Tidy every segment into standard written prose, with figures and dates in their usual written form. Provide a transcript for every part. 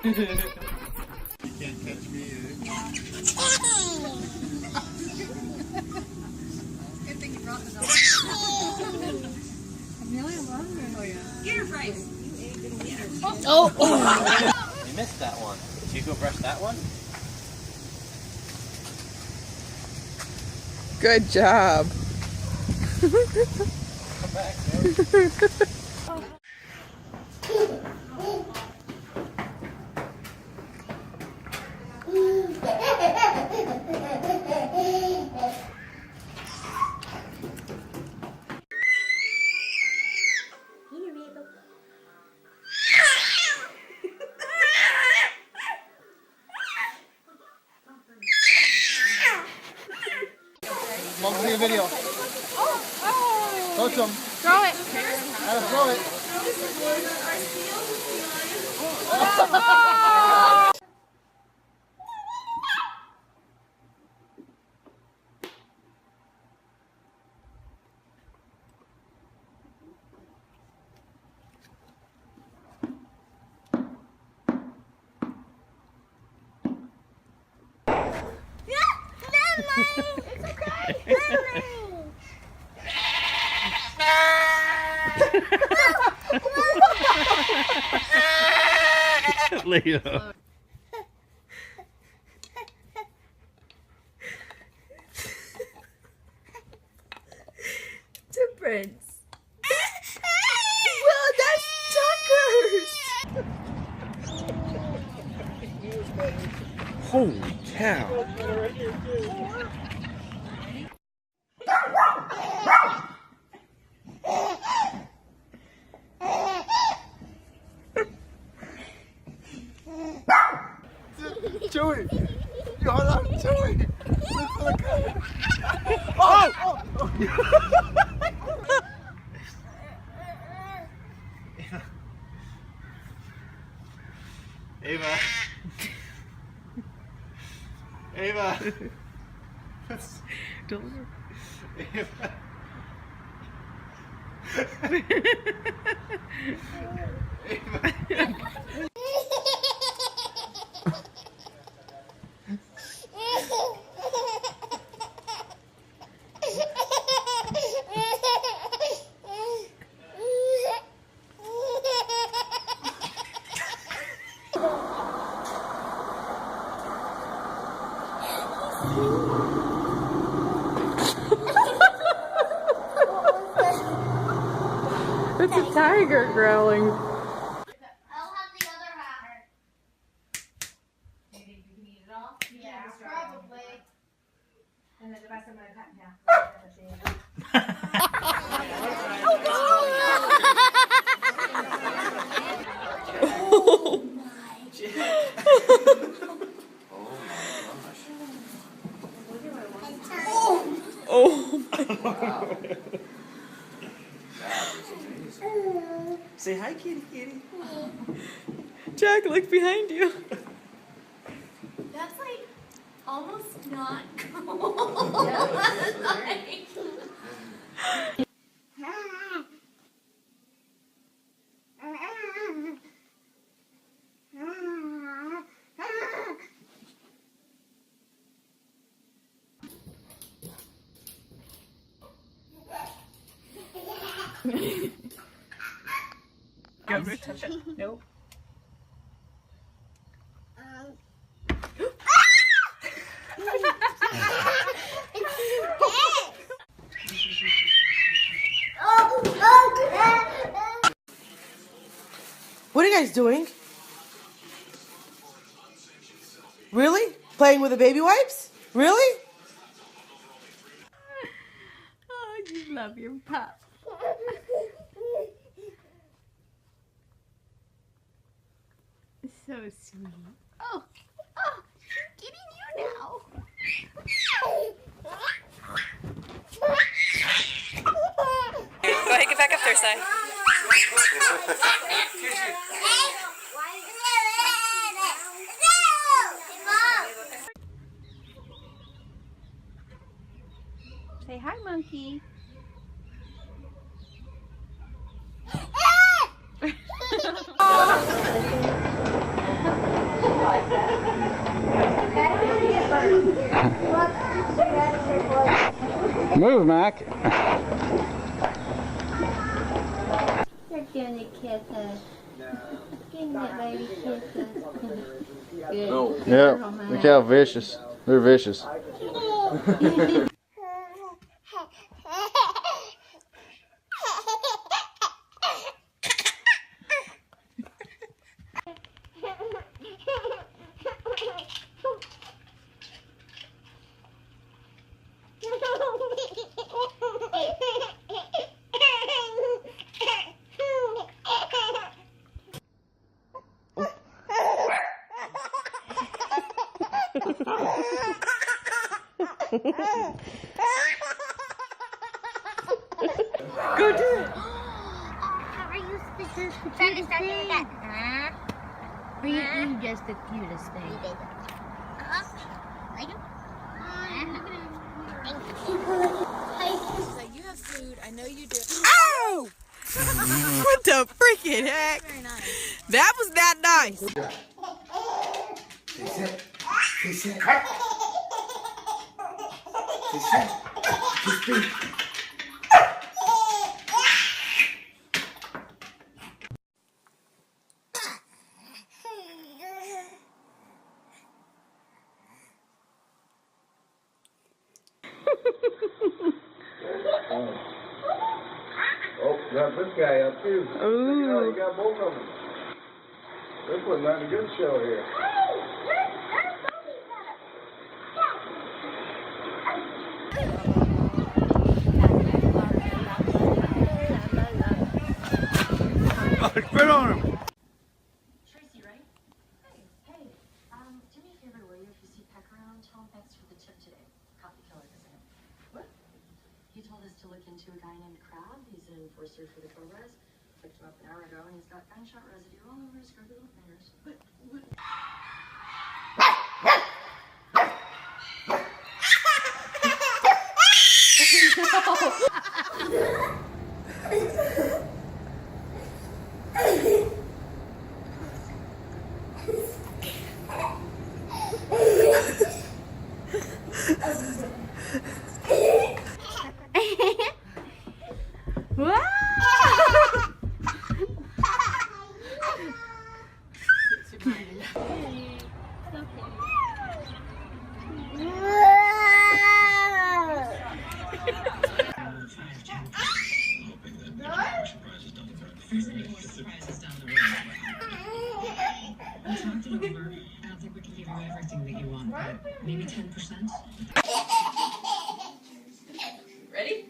can't catch me either. Good thing you brought the dog. Amelia loves it. Oh yeah. Get her Bryce. Oh! You missed that one. Did you go brush that one? Good job. Come back, Mom, see a video. Coach him. Throw it. Gotta throw it. It's okay. Leo. Difference. Well, that's Tucker's. Holy cow. Chewy! You hold on, Chewy! Look for the camera. Oh! Ava. Ava. Don't. Ava. It's a tiger growling. I'll have the other half. Do you think you can eat it all? Yeah, probably. And then the rest I'm gonna cut in half. Oh my. Say hi, kitty, kitty. Jack, look behind you. That's like almost not cool. Go touch it. Nope. What are you guys doing? Really? Playing with the baby wipes? Really? Oh, you love your pup. So sweet. Oh, she's getting you now. Go ahead, get back up there, Si. Say hi, monkey. Move, Mac. You're doing the kisses. Getting that baby kisses. Good. No. Yep. Look how vicious. They're vicious. Go do it. How are you supposed to try to start doing that? You just the cutest thing. Like him? She's like, you have food. I know you do. Ow! What the freaking heck? Very nice. That was not nice. Stay set. Stay set. Cut. Stay set. Keep speed. Oh, got this guy up too. Ooh. You got both of them. They're putting on a good show here. Quit on him. Tracy, right? Hey, do me a favor, will you? If you see Peck around, tell him thanks for the tip today. Copy killer, isn't it? What? He told us to look into a guy named Crab. He's an enforcer for the Cobras. Picked him up an hour ago, and he's got gunshot residue all over his scrubby little fingers. What? Maybe 10%? Ready?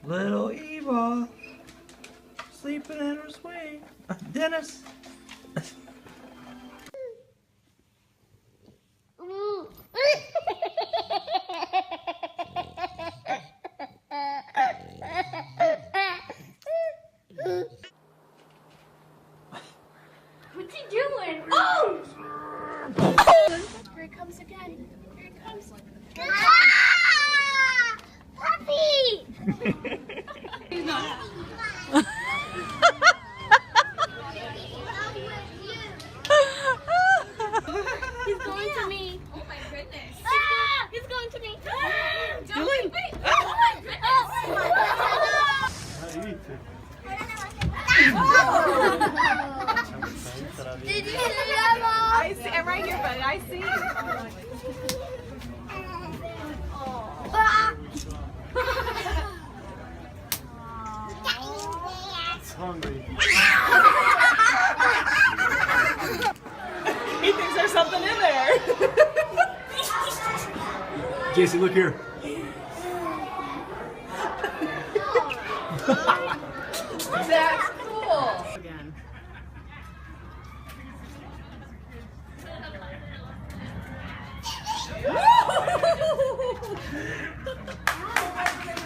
Little Eva sleeping in her swing. Dennis. What's he doing? Oh! Here it comes again. Here it comes. Ah! Puppy! He's not. He's going to me. Oh my goodness. Ah! He's going to me. Don't wait. Oh my goodness. Did you see that, Mom? I see. I'm right here, buddy. I see. Ah! Hungry. He thinks there's something in there. JC, look here. That's cool. Again.